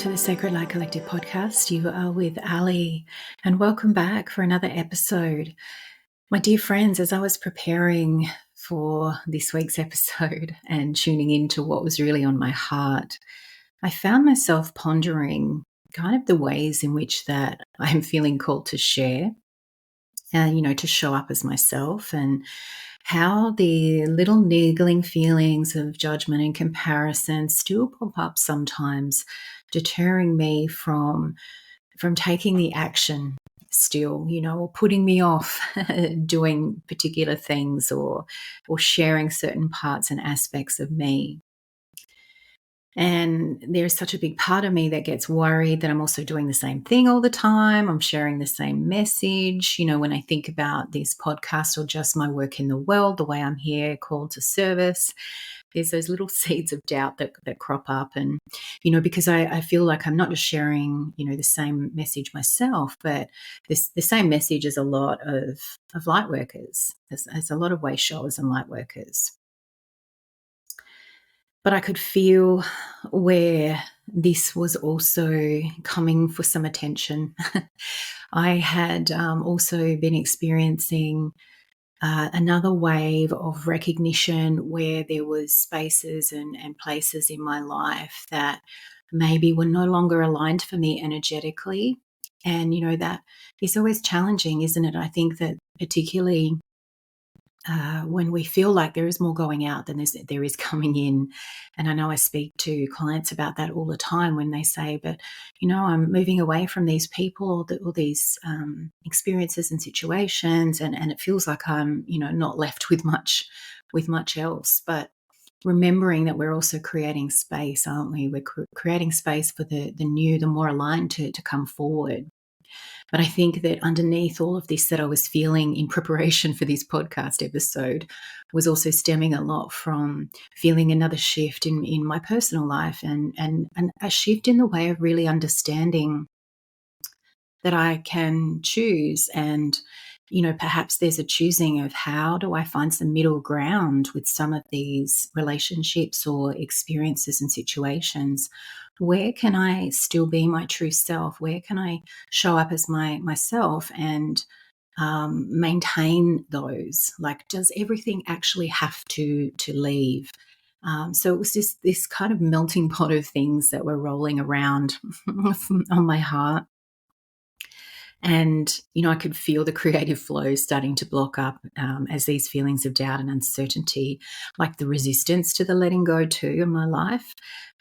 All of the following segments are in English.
to the Sacred Light Collective podcast. You are with Ali, and welcome back for another episode. My dear friends, as I was preparing for this week's episode and tuning into what was really on my heart, I found myself pondering kind of the ways in which that I'm feeling called to share and, to show up as myself, and how the little niggling feelings of judgment and comparison still pop up sometimes, deterring me from taking the action still, or putting me off doing particular things or sharing certain parts and aspects of me. And there's such a big part of me that gets worried that I'm also doing the same thing all the time. I'm sharing the same message. When I think about this podcast or just my work in the world, the way I'm here called to service, there's those little seeds of doubt that crop up. And, because I feel like I'm not just sharing, the same message myself, but the same message as a lot of light workers, as a lot of way showers and light workers. But I could feel where this was also coming for some attention. I had also been experiencing another wave of recognition where there was spaces and places in my life that maybe were no longer aligned for me energetically. And, that is always challenging, isn't it? I think that particularly when we feel like there is more going out than there is coming in. And I know I speak to clients about that all the time when they say, but, I'm moving away from these people or these experiences and situations, and it feels like I'm, not left with much else. But remembering that we're also creating space, aren't we? We're creating space for the new, the more aligned to come forward. But I think that underneath all of this that I was feeling in preparation for this podcast episode was also stemming a lot from feeling another shift in my personal life and a shift in the way of really understanding that I can choose. And, perhaps there's a choosing of how do I find some middle ground with some of these relationships or experiences and situations. Where can I still be my true self? Where can I show up as myself and maintain those? Like, does everything actually have to leave? So it was just this kind of melting pot of things that were rolling around on my heart. And, I could feel the creative flow starting to block up as these feelings of doubt and uncertainty, like the resistance to the letting go too in my life.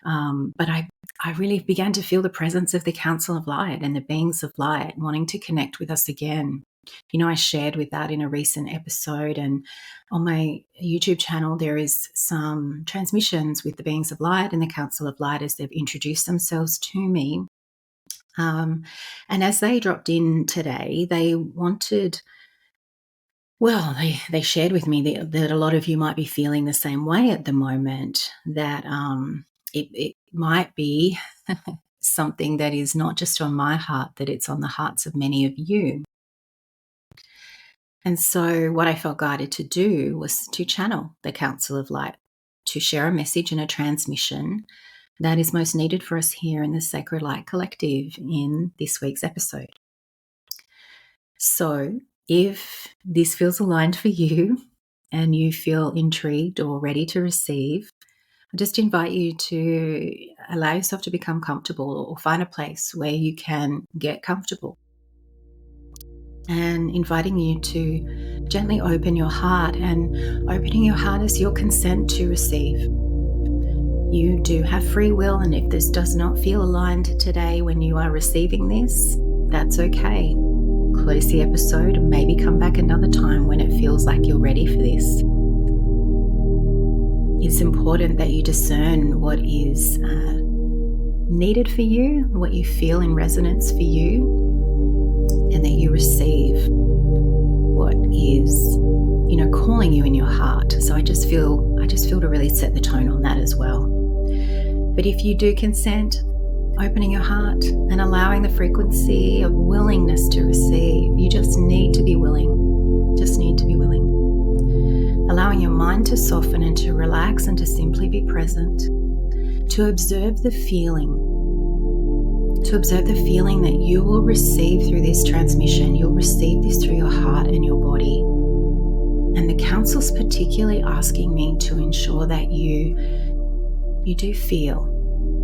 But I really began to feel the presence of the Council of Light and the beings of light wanting to connect with us again. I shared with that in a recent episode, and on my YouTube channel, there is some transmissions with the beings of light and the Council of Light as they've introduced themselves to me. And as they dropped in today, they wanted, they shared with me that a lot of you might be feeling the same way at the moment, that it might be something that is not just on my heart, that it's on the hearts of many of you. And so what I felt guided to do was to channel the Council of Light, to share a message and a transmission that is most needed for us here in the Sacred Light Collective in this week's episode. So if this feels aligned for you and you feel intrigued or ready to receive, I just invite you to allow yourself to become comfortable or find a place where you can get comfortable. And inviting you to gently open your heart, and opening your heart as your consent to receive. You do have free will, and if this does not feel aligned today when you are receiving this, that's okay. Close the episode and maybe come back another time when it feels like you're ready for this. It's important that you discern what is needed for you, what you feel in resonance for you, and that you receive what is, calling you in your heart. So I just feel to really set the tone on that as well. But if you do consent, opening your heart and allowing the frequency of willingness to receive, you just need to be willing. Just need to be willing. Allowing your mind to soften and to relax and to simply be present, to observe the feeling to observe the feeling that you will receive through this transmission. You'll receive this through your heart and your body. And the council's particularly asking me to ensure that you do feel.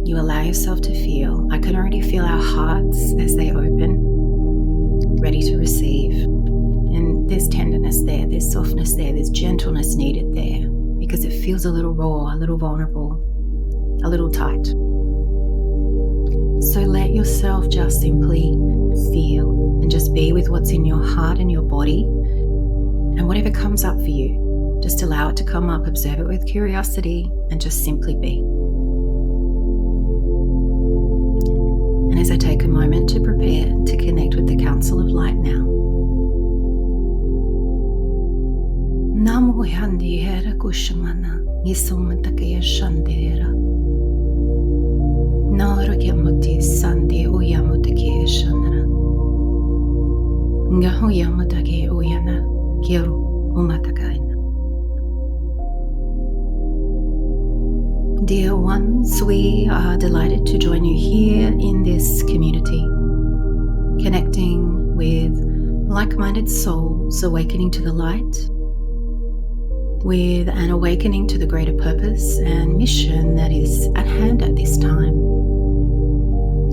You allow yourself to feel. I can already feel our hearts as they open, ready to receive. And there's tenderness there, there's softness there, there's gentleness needed there, because it feels a little raw, a little vulnerable, a little tight. So let yourself just simply feel and just be with what's in your heart and your body, and whatever comes up for you, just allow it to come up, observe it with curiosity, and just simply be. And as I take a moment to prepare to connect with the Council of Light now. Namo Yandi Hera Kushamana Yisumatake Shandera Nara Yamati Sandi Uyamutake Shandra Ngahu Yamatake Uyana Kiru Umatakaina. Dear ones, we are delighted to join you here in this community, connecting with like-minded souls awakening to the light, with an awakening to the greater purpose and mission that is at hand at this time.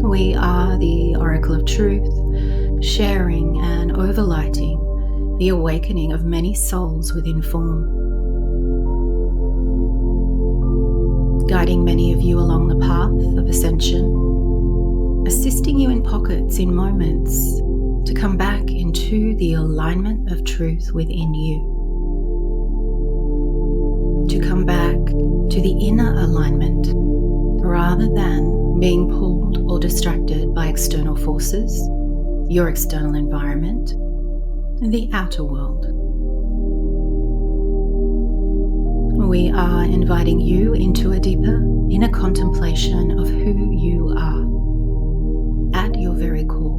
We are the Oracle of Truth, sharing and overlighting the awakening of many souls within form, guiding many of you along the path of ascension, assisting you in pockets, in moments, to come back into the alignment of truth within you, to come back to the inner alignment rather than being pulled or distracted by external forces, your external environment, and the outer world. We are inviting you into a deeper inner contemplation of who you are at your very core.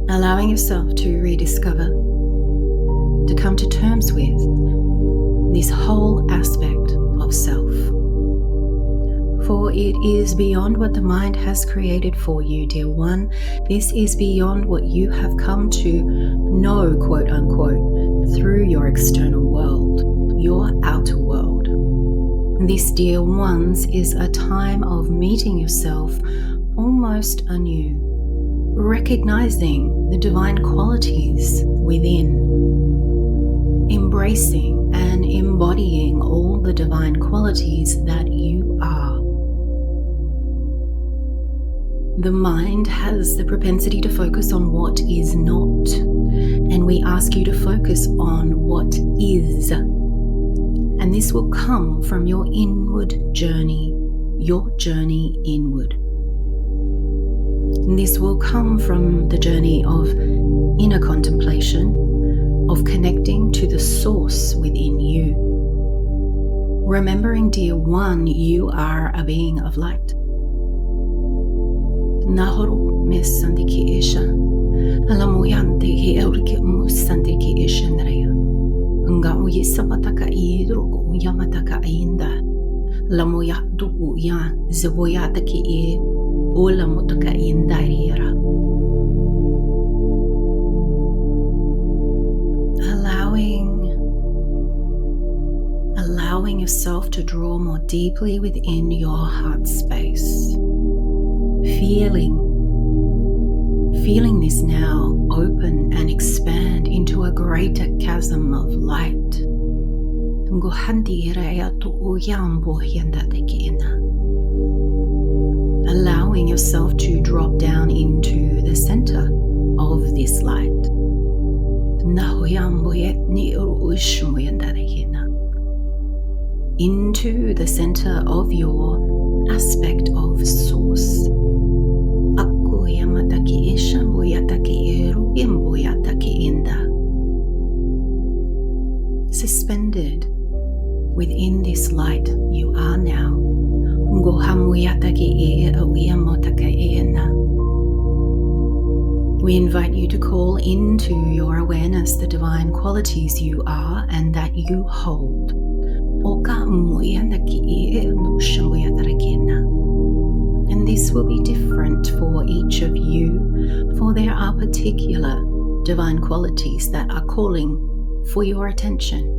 Allowing yourself to rediscover, to come to terms with this whole aspect of self. For it is beyond what the mind has created for you, dear one. This is beyond what you have come to know, quote unquote, through your external world, your outer world. This, dear ones, is a time of meeting yourself almost anew, recognizing the divine qualities within, embracing and embodying all the divine qualities that you are. The mind has the propensity to focus on what is not, and we ask you to focus on what is. And this will come from your inward journey, your journey inward. And this will come from the journey of inner contemplation, of connecting to the source within you. Remembering, dear one, you are a being of light. Nahoru mesandiki isha, alamuyante ki eurike musandiki isha naraya. Nga uyisamataka idrugo yamataka inda, lamuya dugu ya zeboyata ki e, ulamutaka indaira. Allowing yourself to draw more deeply within your heart space. Feeling this now open and expand into a greater chasm of light. Allowing yourself to drop down into the center of this light. Into the center of your aspect of source. Suspended within this light you are now. We invite you to call into your awareness the divine qualities you are and that you hold. particular divine qualities that are calling for your attention.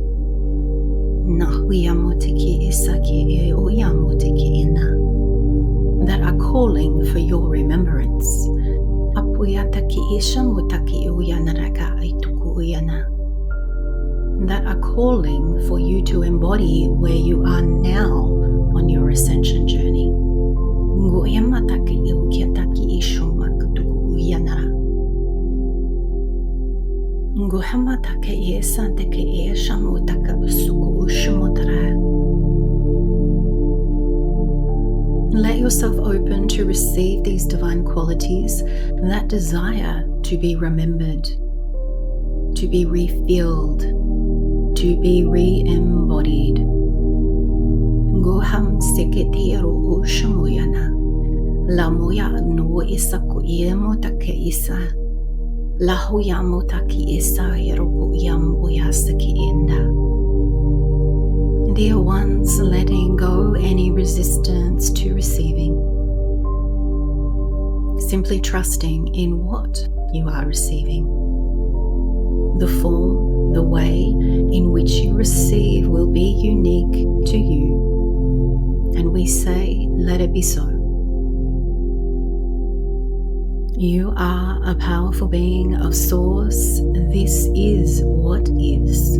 That are calling for your remembrance. That are calling for you to embody where you are now on your ascension journey. Let yourself open to receive these divine qualities that desire to be remembered, to be refilled, to be re-embodied. Goham seketero shamoyana, lamoya no isaku yemo take isa, lahoyamo taki isa yeroku yamboyasaki inda. Dear ones, letting go any resistance to receiving. Simply trusting in what you are receiving. The form, the way in which you receive will be unique to you. And we say, let it be so. You are a powerful being of source. This is what is.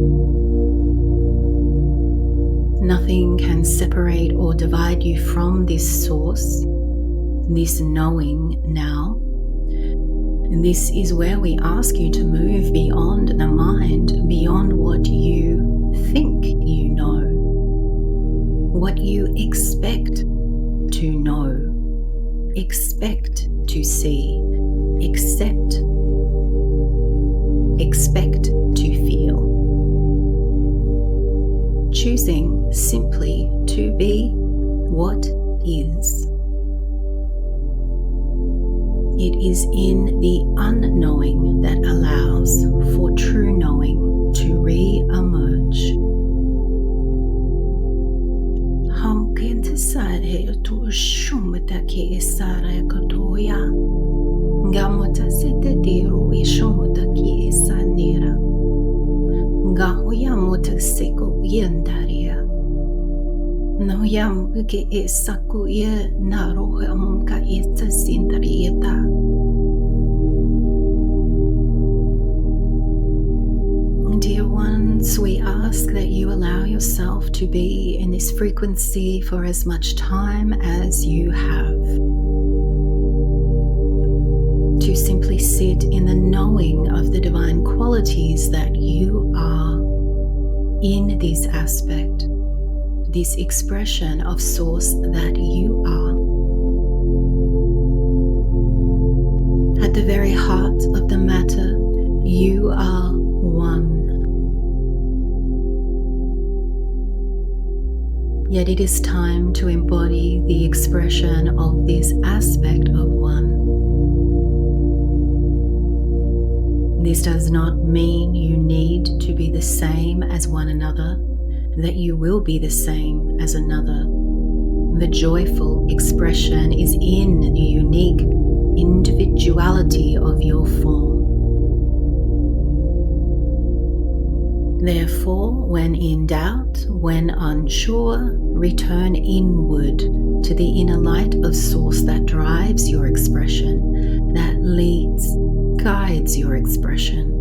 Nothing can separate or divide you from this source, this knowing now. And this is where we ask you to move beyond the mind, beyond what you think you know, what you expect to know, expect to see, expect to feel. Choosing simply to be what is. It is in the unknowing that allows for true knowing to re-emerge. No yam ke esaku ye naro amka ita sindarieta. Dear ones, we ask that you allow yourself to be in this frequency for as much time as you have. To simply sit in the knowing of the divine qualities that you are in this aspect, this expression of source that you are. At the very heart of the matter, you are one. Yet it is time to embody the expression of this aspect of one. This does not mean you need to be the same as one another, that you will be the same as another. The joyful expression is in the unique individuality of your form. Therefore, when in doubt, when unsure, return inward to the inner light of source that drives your expression, that leads, guides your expression.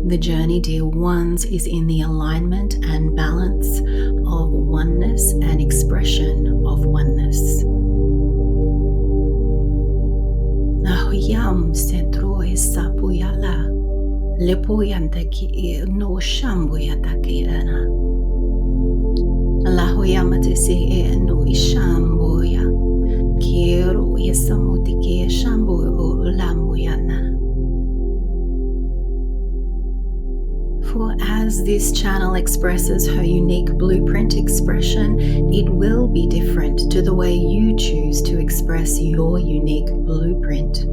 The journey, dear ones, is in the alignment and balance of oneness and expression of oneness. Ahoyam centro esapuyala lepoyantaki no shambuyataki ana. Lahoyamatesi no ishambuya kiro yesamutiki shambu lamuyana. For as this channel expresses her unique blueprint expression, it will be different to the way you choose to express your unique blueprint.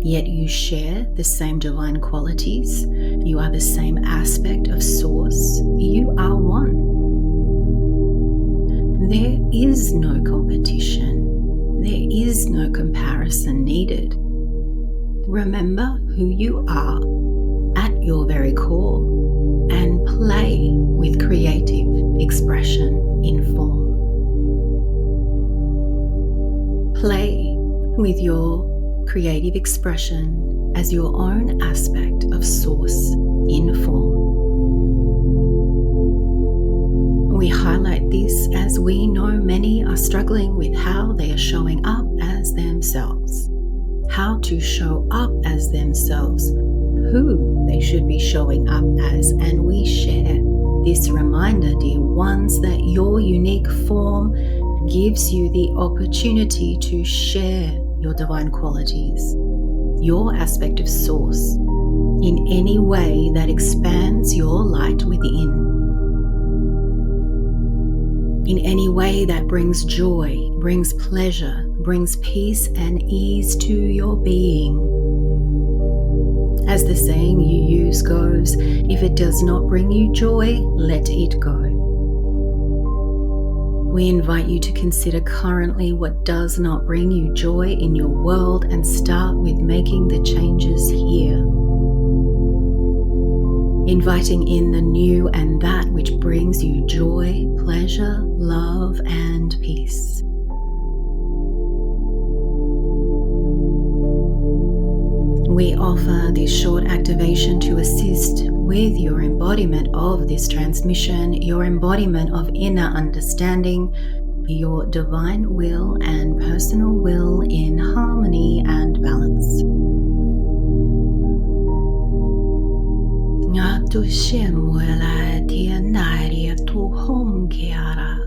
Yet you share the same divine qualities, you are the same aspect of source, you are one. There is no competition, there is no comparison needed. Remember who you are at your very core and play with creative expression in form. Play with your creative expression as your own aspect of source in form. We highlight this as we know many are struggling with how they are showing up as themselves, how to show up as themselves, who they should be showing up as, and we share this reminder, dear ones, that your unique form gives you the opportunity to share your divine qualities, your aspect of source, in any way that expands your light within, in any way that brings joy, brings pleasure, brings peace and ease to your being. As the saying you use goes, if it does not bring you joy, let it go. We invite you to consider currently what does not bring you joy in your world and start with making the changes here. Inviting in the new and that which brings you joy, pleasure, love, and peace. We offer this short activation to assist with your embodiment of this transmission, your embodiment of inner understanding, your divine will and personal will in harmony and balance. Nga tu shemuela tianaria tu hom kiara.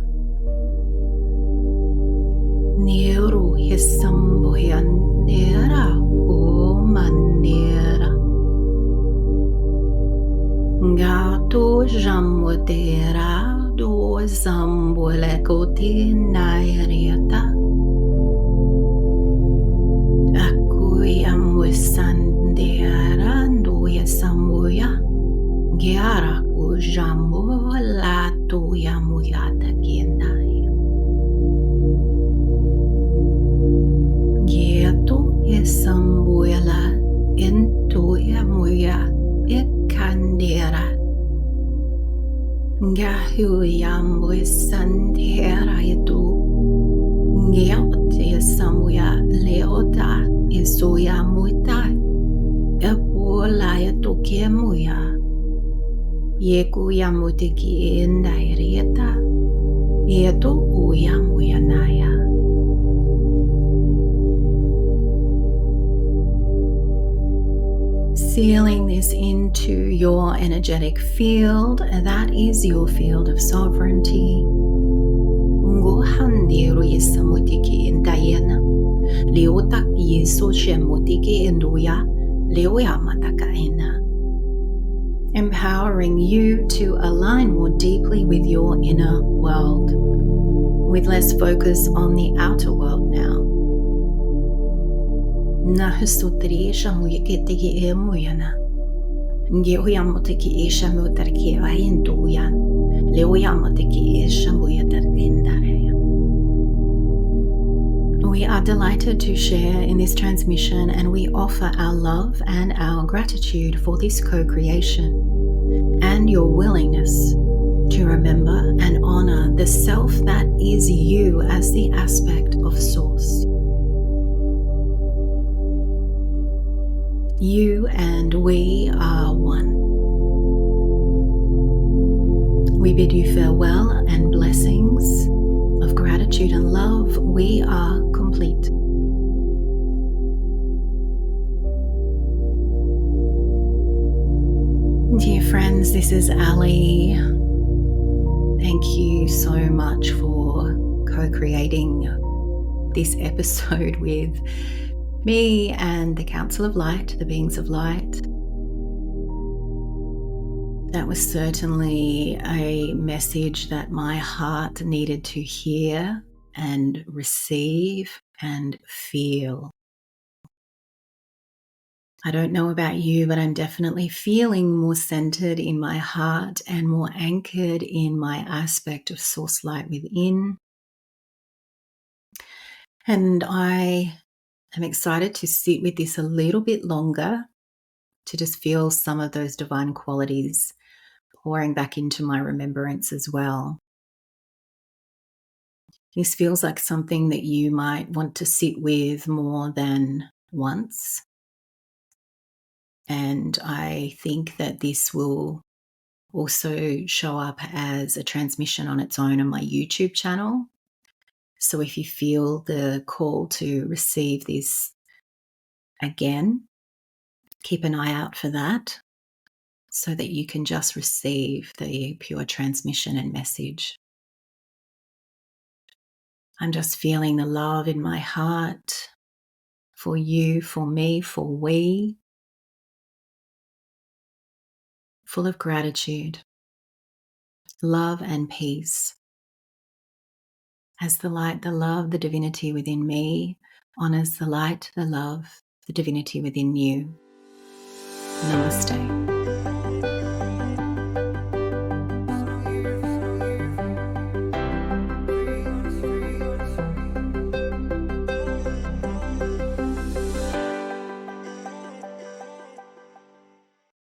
Neru hisamboyan nera o manera. Gato jamodera do zambole kotinairiata. Akuyam wisandera ndoya samuya. Giara ku jamola tuya muyata kiendai. Gieto esambuela entuya muya ekandera. Gahuyam wisandera itu. Giaute esamuya leota esoya muita. Epola etoke muya. Yeku yamutiki endairieta. Yeto uyamuyanaya. Sealing this into your energetic field, that is your field of sovereignty. Ngohandiru yesamutiki endayena. Leotak yeso shemutiki enduya. Leoyamataka ena. Empowering you to align more deeply with your inner world, with less focus on the outer world now. Nahusutri shamuyeketiki emuyana. Ngehuyamoteki eshamutarki ahinduyan. Leoyamoteki eshamuyatarkindareya. We are delighted to share in this transmission, and we offer our love and our gratitude for this co-creation and your willingness to remember and honor the self that is you as the aspect of source. You and we are one. We bid you farewell and blessings of gratitude and love. We are complete. Dear friends, this is Ali. Thank you so much for co-creating this episode with me and the Council of Light, the Beings of Light. That was certainly a message that my heart needed to hear and receive and feel. I don't know about you, but I'm definitely feeling more centered in my heart and more anchored in my aspect of source light within. And I I'm excited to sit with this a little bit longer, to just feel some of those divine qualities pouring back into my remembrance as well. This feels like something that you might want to sit with more than once. And I think that this will also show up as a transmission on its own on my YouTube channel. So if you feel the call to receive this again, keep an eye out for that so that you can just receive the pure transmission and message. I'm just feeling the love in my heart for you, for me, for we, full of gratitude, love and peace. As the light, the love, the divinity within me honors the light, the love, the divinity within you. Namaste.